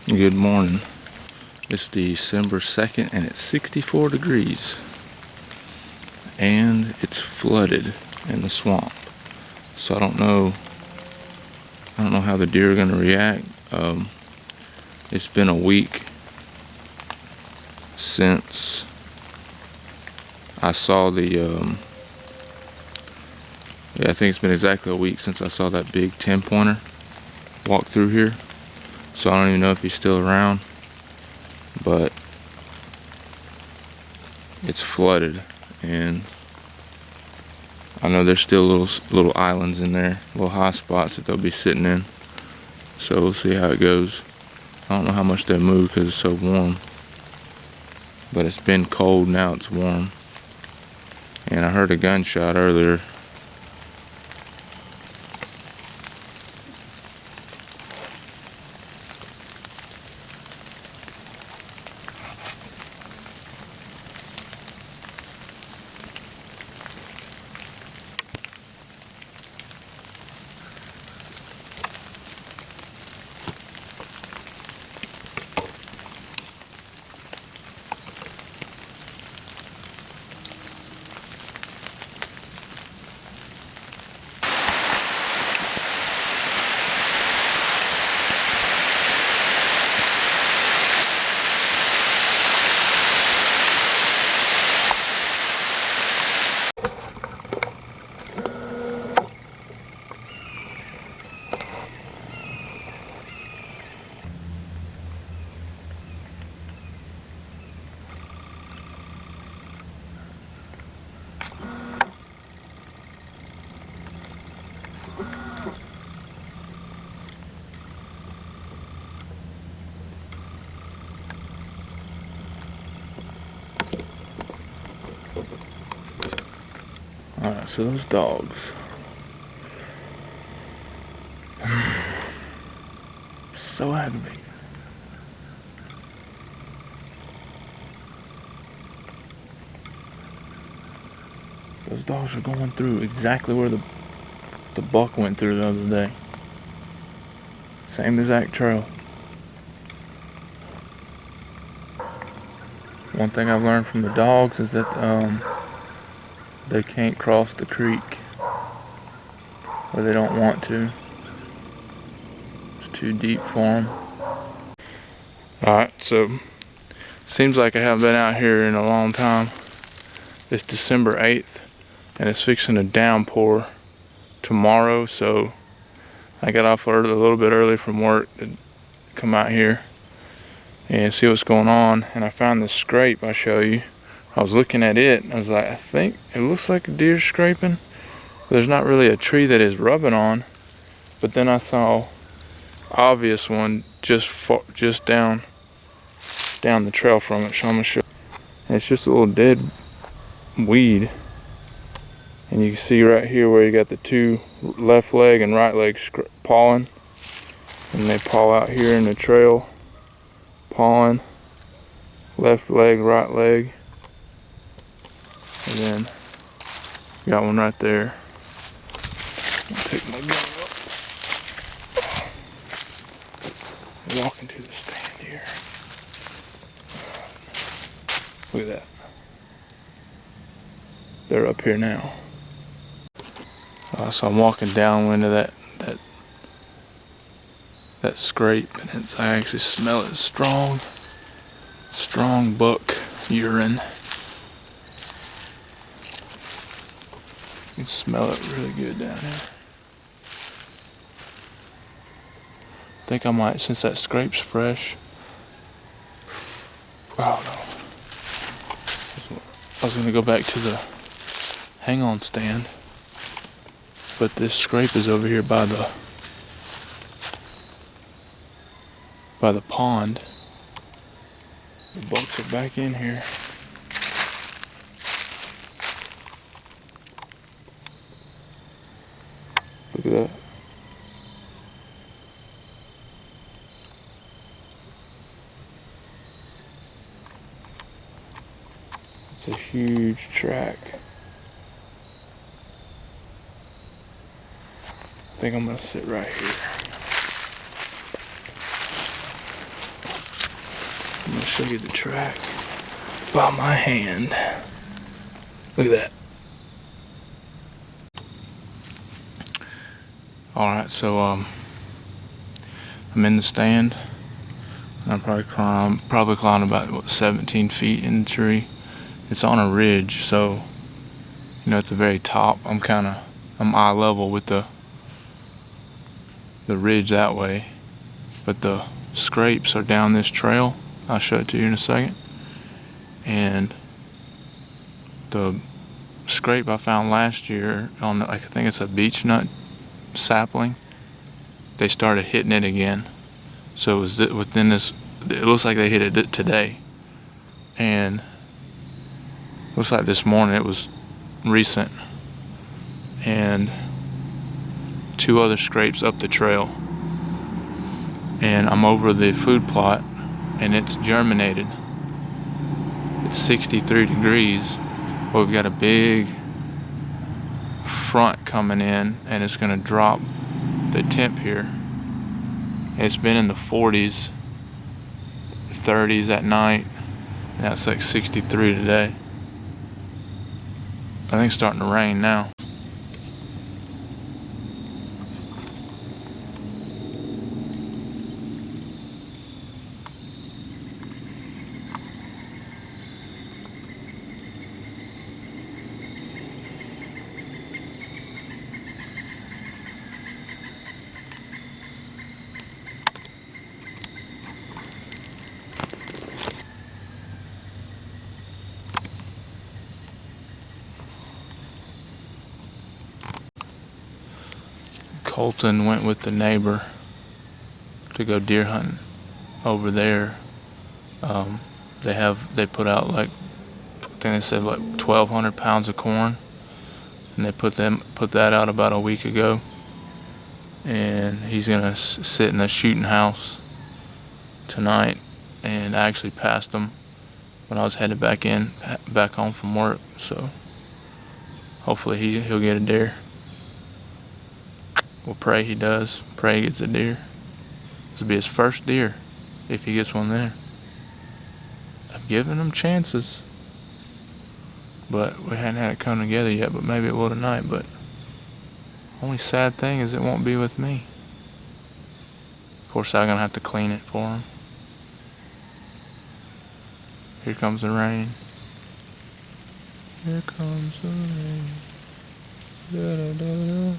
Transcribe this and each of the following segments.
Good morning. It's December 2nd and it's 64 degrees. And it's flooded in the swamp. So I don't know how the deer are going to react. It's been a week since I saw the I think it's been exactly a week since I saw that big 10-pointer walk through here. So I don't even know if he's still around, but it's flooded, and I know there's still little islands in there, little high spots that they'll be sitting in. So we'll see how it goes. I don't know how much they'll move because it's so warm, but it's been cold, now it's warm. And I heard a gunshot earlier. Alright, so those dogs. So aggravating. Those dogs are going through exactly where the buck went through the other day. Same exact trail. One thing I've learned from the dogs is that they can't cross the creek, or they don't want to. It's too deep for them. Alright, so seems like I haven't been out here in a long time. It's December 8th and it's fixing to downpour tomorrow, so I got off a little bit early from work to come out here and see what's going on. And I found this scrape I'll show you. I was looking at it and I was like, I think it looks like a deer scraping. There's not really a tree that is rubbing on, but then I saw obvious one just down the trail from it. So I'm gonna show. And it's just a little dead weed, and you can see right here where you got the two left leg and right leg pawing, and they paw out here in the trail, pawing, left leg, right leg. And then got one right there. I'll take my gun up. Walking to the stand here. Look at that. They're up here now. So I'm walking downwind of that scrape, and I actually smell it. Strong buck urine. You can smell it really good down here. I think I might, since that scrape's fresh. I don't know. I was gonna go back to the hang on stand, but this scrape is over here by the pond. The bucks are back in here. Look at that. It's a huge track. I think I'm gonna sit right here. gonna show you the track by my hand. Look at that. Alright, so I'm in the stand. I probably climbed about 17 feet in the tree. It's on a ridge, so at the very top I'm eye level with the ridge that way. But the scrapes are down this trail. I'll show it to you in a second. And the scrape I found last year on I think it's a beech nut sapling, they started hitting it again. So it was within this, it looks like they hit it today. And looks like this morning it was recent. And 2 other scrapes up the trail. And I'm over the food plot and it's germinated. It's 63 degrees. But we've got a big front coming in and it's going to drop the temp here. It's been in the 40s, 30s at night. Now it's like 63 today. I think it's starting to rain now. Colton went with the neighbor to go deer hunting over there. They put out like, I think they said like 1,200 pounds of corn, and they put that out about a week ago. And he's gonna sit in a shooting house tonight. And I actually passed him when I was headed back home from work. So hopefully he'll get a deer. We'll pray he does. Pray he gets a deer. This will be his first deer, if he gets one there. I've given him chances, but we hadn't had it come together yet, but maybe it will tonight. But only sad thing is it won't be with me. Of course, I'm gonna have to clean it for him. Here comes the rain. Here comes the rain. Da, da, da, da.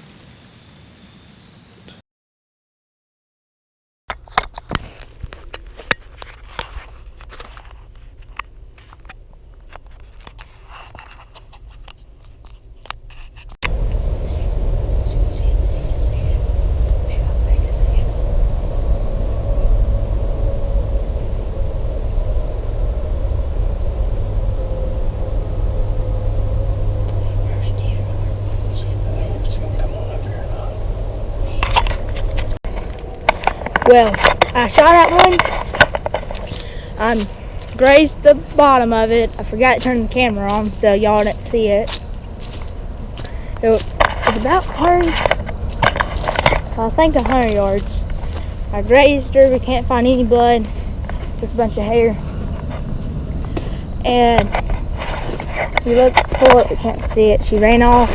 Well, I shot at one. Grazed the bottom of it. I forgot to turn the camera on, so y'all didn't see it. It was about 100, I think 100 yards. I grazed her. We can't find any blood. Just a bunch of hair. And we look for it. We can't see it. She ran off.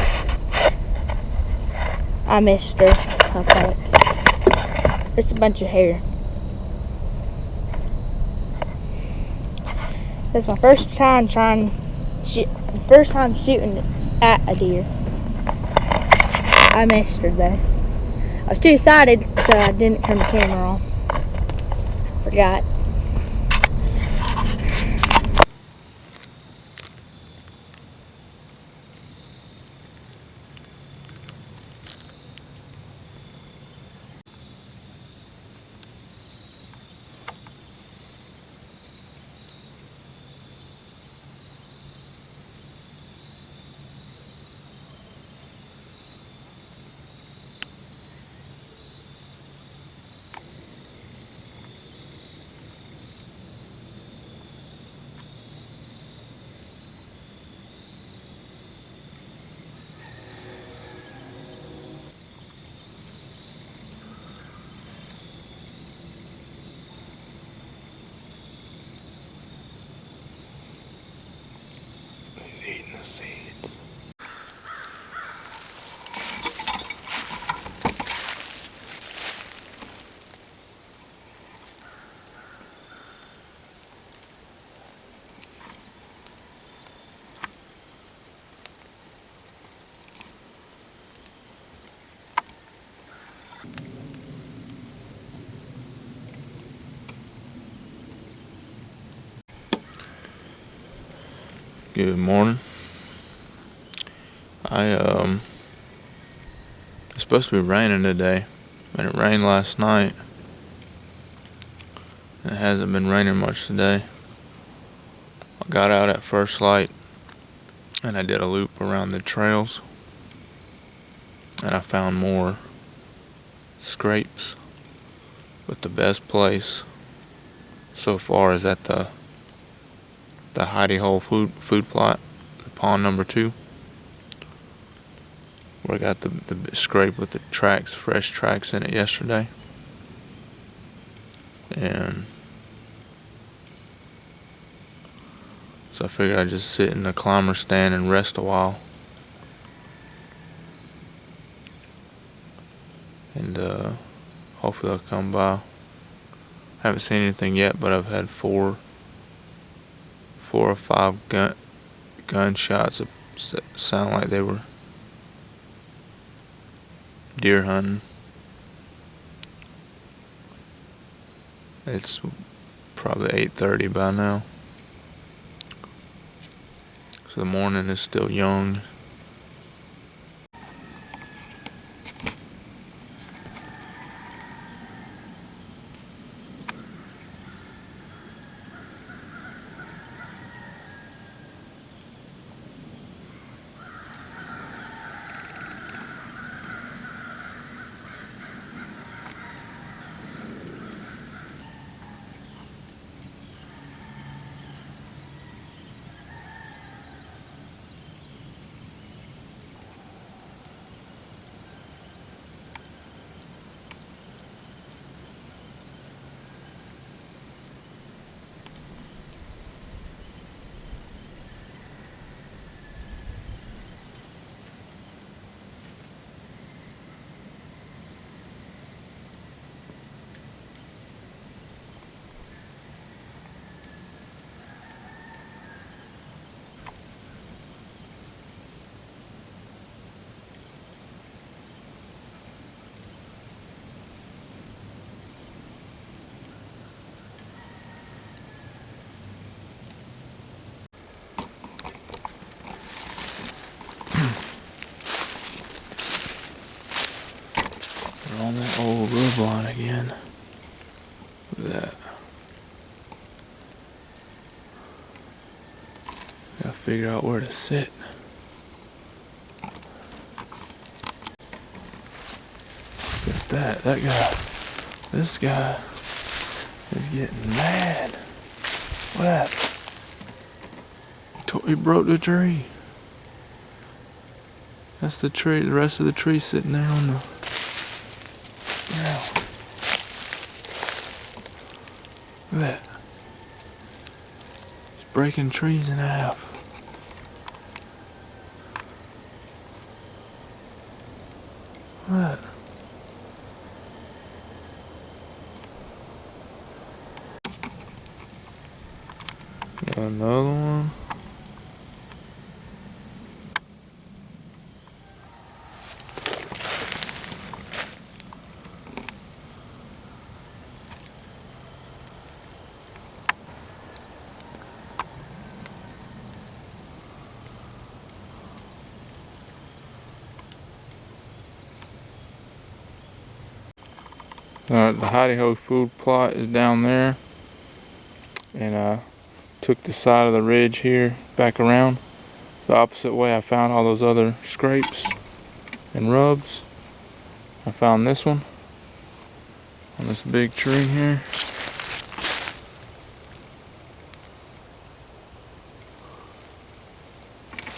I missed her, I think. Just a bunch of hair. That's my first time shooting at a deer. I missed her though. I was too excited, so I didn't turn the camera on. Forgot. Good morning. It's supposed to be raining today, and it rained last night. It hasn't been raining much today. I got out at first light, and I did a loop around the trails, and I found more scrapes. But the best place so far is at the hidey hole food plot, the pond number 2, where I got the scrape with the tracks, fresh tracks in it yesterday. And so I figured I'd just sit in the climber stand and rest a while. And hopefully they'll come by. Haven't seen anything yet, but I've had four or five gunshots that sound like they were deer hunting. It's probably 8:30 by now, so the morning is still young. We're on that old rub line again. Look at that. Gotta figure out where to sit. Look at that. This guy is getting mad. What happened? He broke the tree. That's the tree, the rest of the tree sitting there on the ground. Look at that. He's breaking trees in half. What? Got another one. The hidey ho food plot is down there, and I took the side of the ridge here back around the opposite way I found all those other scrapes and rubs. I found this one on this big tree here.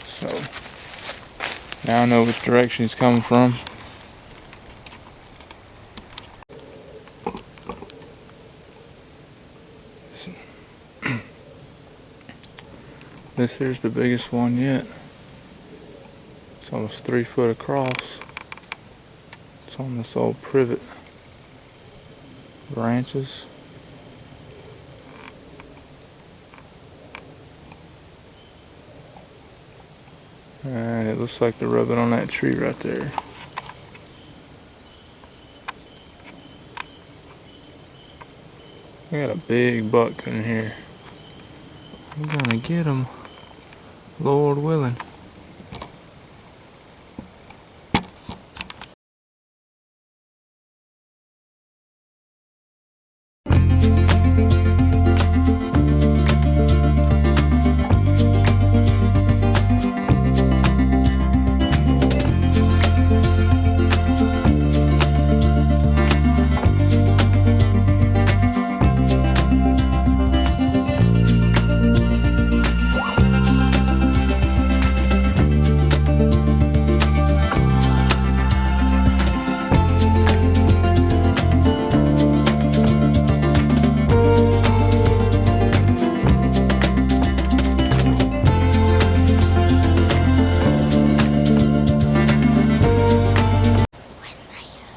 So now I know which direction he's coming from. This here's the biggest one yet. It's almost 3 foot across. It's on this old privet branches. And it looks like they're rubbing on that tree right there. We got a big buck in here. I'm gonna get him. Lord willing.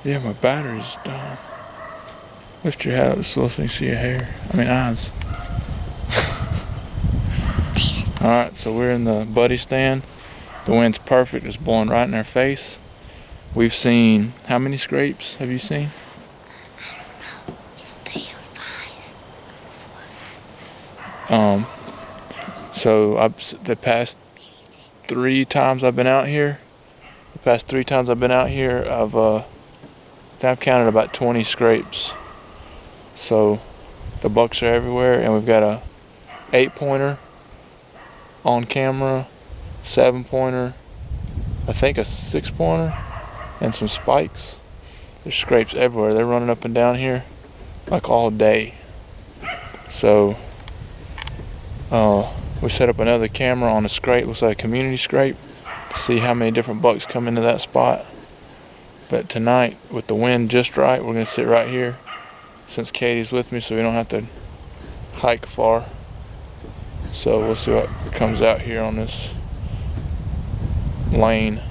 Yeah, my battery's done. Lift your head up so I can see your hair. Eyes. Alright, so we're in the buddy stand. The wind's perfect. It's blowing right in our face. We've seen, how many scrapes have you seen? I don't know. It's 3 or 5. So the past 3 times I've been out here, I've counted about 20 scrapes. So the bucks are everywhere, and we've got a 8-pointer on camera, 7-pointer, I think a 6-pointer, and some spikes. There's scrapes everywhere. They're running up and down here like all day. So we set up another camera on a scrape, looks like a community scrape, to see how many different bucks come into that spot. But tonight, with the wind just right, we're gonna sit right here since Katie's with me, so we don't have to hike far. So we'll see what comes out here on this lane.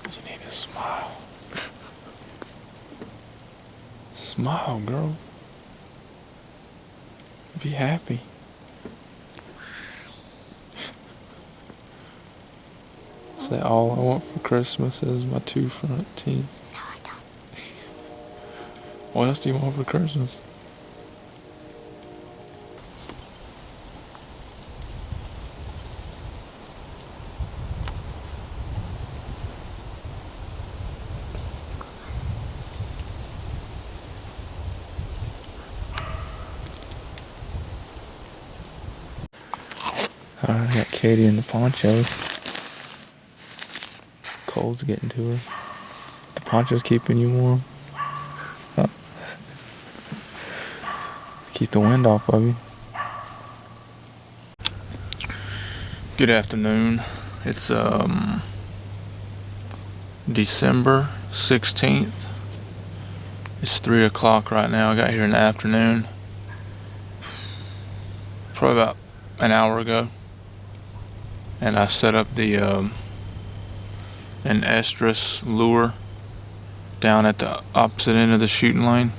You need to smile. Smile, girl. Be happy. Say, all I want for Christmas is my 2 front teeth. No, I don't. What else do you want for Christmas? Alright, I got Katie in the poncho. Cold's getting to her. The poncho's keeping you warm. Huh? Keep the wind off of you. Good afternoon. It's December 16th. It's 3 o'clock right now. I got here in the afternoon. Probably about an hour ago. And I set up the an estrus lure down at the opposite end of the shooting lane,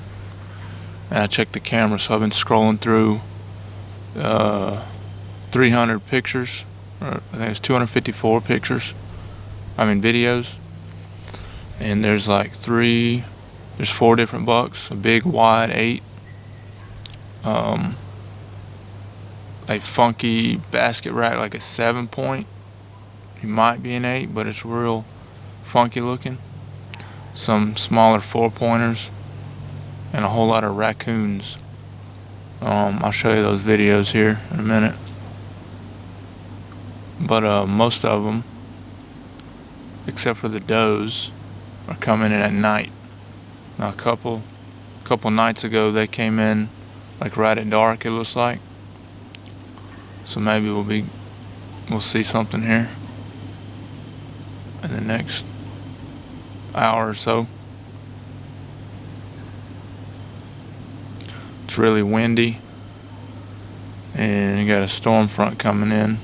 and I checked the camera. So I've been scrolling through 300 pictures, or I think it's 254 pictures, videos, and there's there's 4 different bucks, a big wide 8, a funky basket rack, like a 7-point. It might be an 8, but it's real funky looking. Some smaller 4-pointers, and a whole lot of raccoons. I'll show you those videos here in a minute. But most of them, except for the does, are coming in at night. Now a couple nights ago they came in like right at dark, it looks like. So maybe we'll see something here in the next hour or so. It's really windy, and you got a storm front coming in.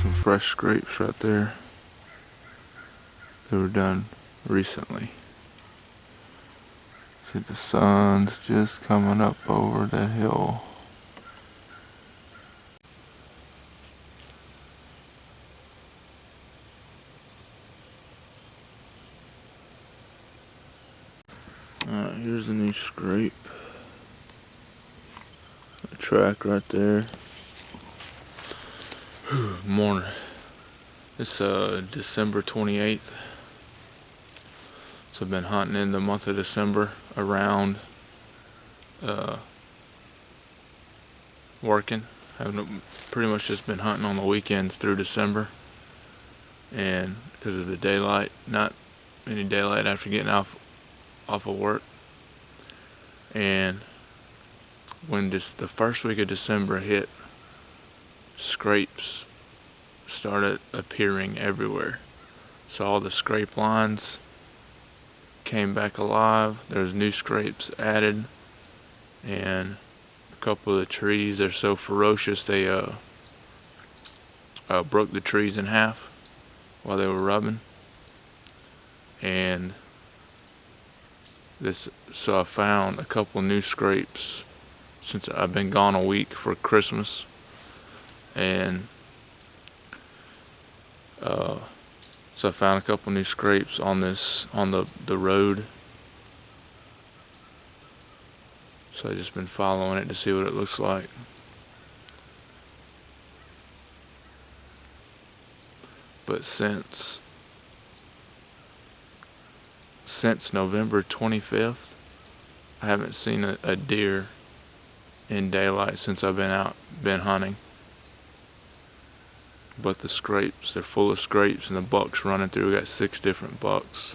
Some fresh scrapes right there. They were done recently. See, the sun's just coming up over the hill. Alright, here's a new scrape. A track right there. Morning. It's December 28th. So I've been hunting in the month of December around working. I've pretty much just been hunting on the weekends through December. And because of the daylight, not any daylight after getting off of work. And when the first week of December hit, scrapes started appearing everywhere. So all the scrape lines came back alive. There's new scrapes added, and a couple of the trees, they're so ferocious they broke the trees in half while they were rubbing. And so I found a couple new scrapes since I've been gone a week for Christmas. And so I found a couple new scrapes on the road. So I've just been following it to see what it looks like. But since November 25th, I haven't seen a deer in daylight since I've been hunting. But the scrapes, they're full of scrapes, and the bucks running through. We got 6 different bucks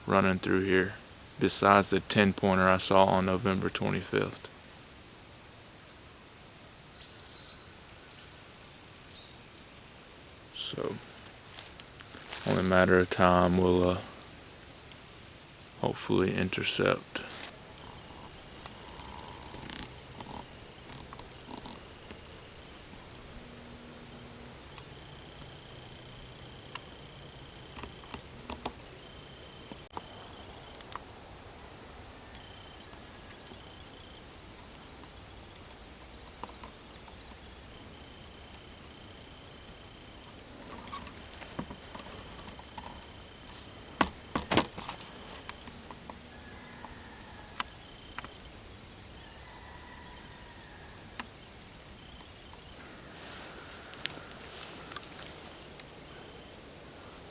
running through here, besides the 10-pointer I saw on November 25th. So, only a matter of time we'll hopefully intercept.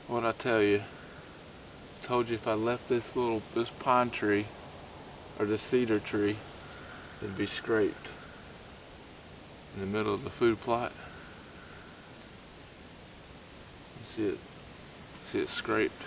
What'd I tell you? I told you if I left this pine tree, or this cedar tree, it'd be scraped in the middle of the food plot. See it scraped.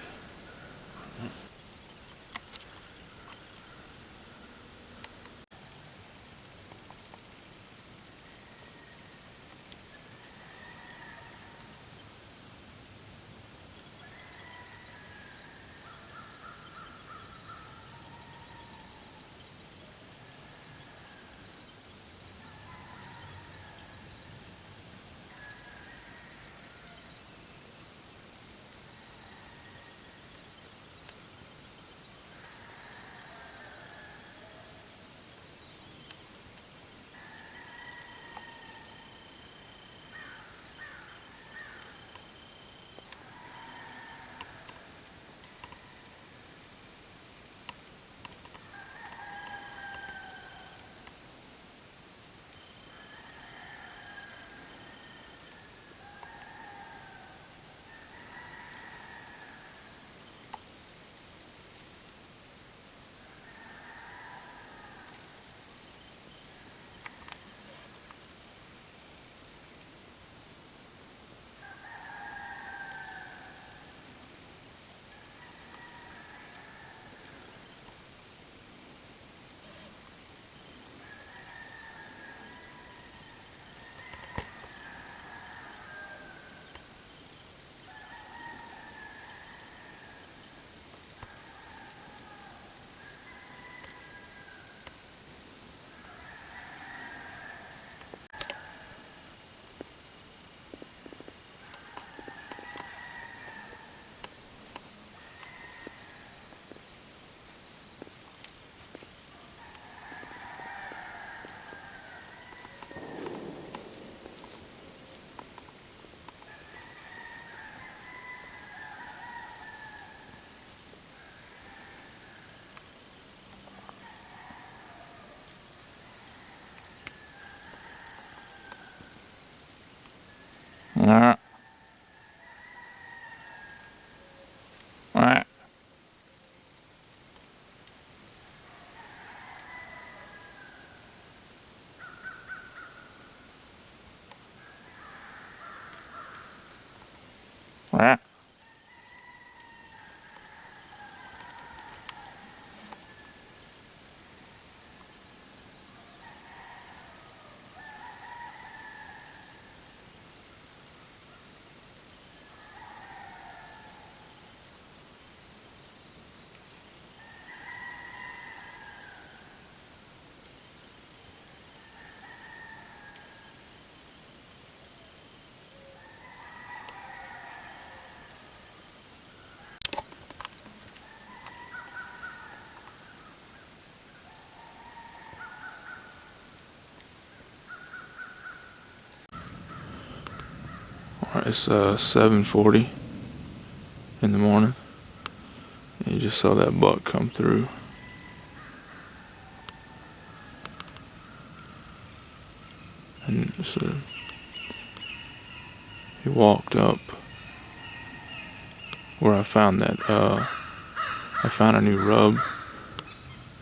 Alright. Alright. Alright. Alright, it's 7:40 in the morning. And you just saw that buck come through. And so he walked up where I found that I found a new rub.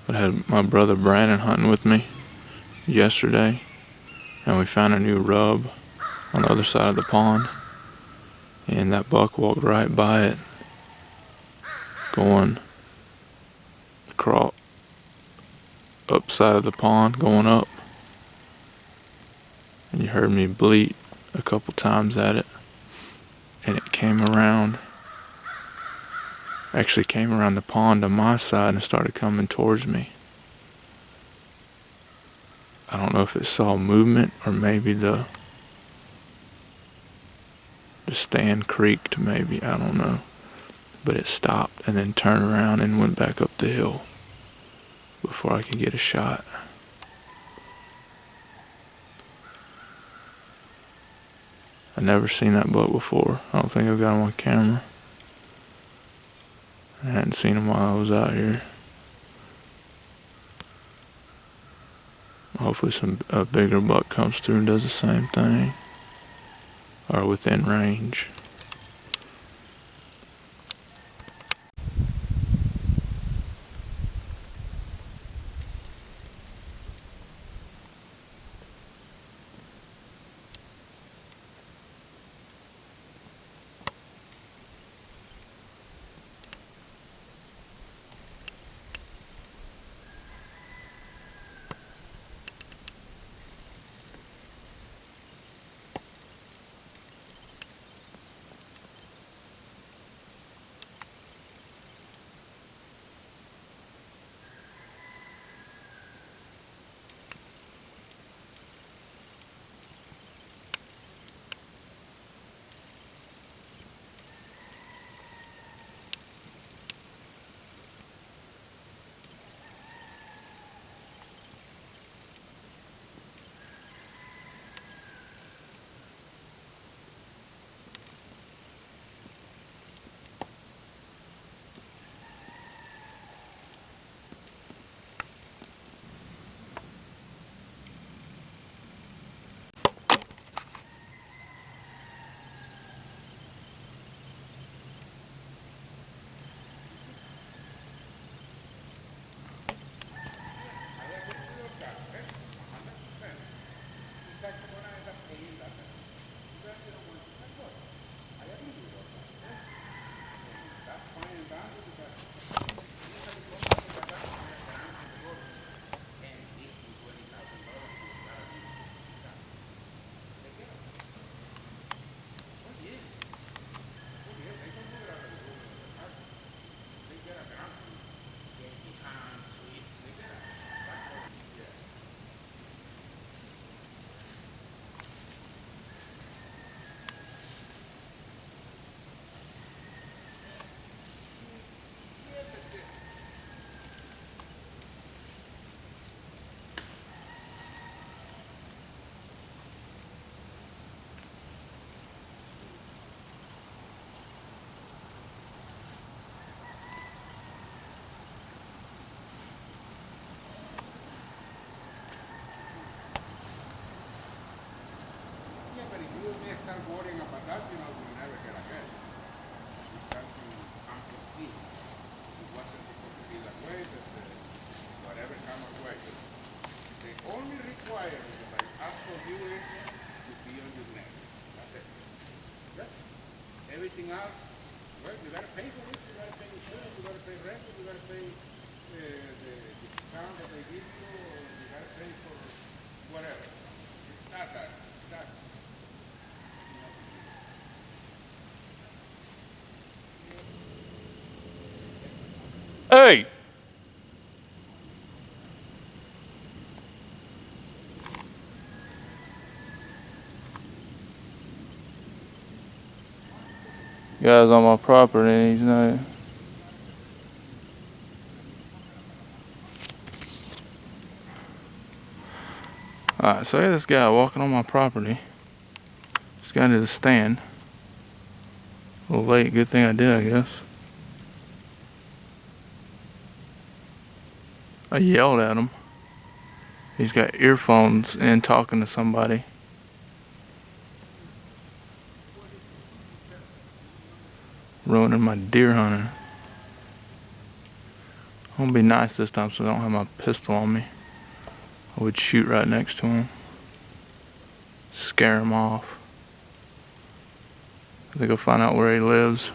I had my brother Brandon hunting with me yesterday, and we found a new rub on the other side of the pond, and that buck walked right by it, going across upside of the pond, going up, and you heard me bleat a couple times at it, and it came around, actually came around the pond on my side and started coming towards me. I don't know if it saw movement or maybe the stand creaked, maybe, I don't know. But it stopped and then turned around and went back up the hill before I could get a shot. I've never seen that buck before. I don't think I've got him on camera. I hadn't seen him while I was out here. Hopefully a bigger buck comes through and does the same thing, or within range. Pero yo me estar boring a that, will never get ahead. It's something unforeseen. It wasn't supposed to be that way, but whatever come our way. The only requirement that I ask for you is to be on your neck. That's it. Okay? Everything else, well, you gotta pay for it. You gotta pay insurance. You gotta pay rent. You gotta pay the discount that they give you, or you gotta pay for whatever. It's not that. That's Hey! Guy's on my property and he's not. Alright, so I got this guy walking on my property. Just got into the stand. A little late, good thing I did, I guess. I yelled at him. He's got earphones in talking to somebody. Ruining my deer hunting. I'm gonna be nice this time so I don't have my pistol on me. I would shoot right next to him. Scare him off. I think I'll find out where he lives.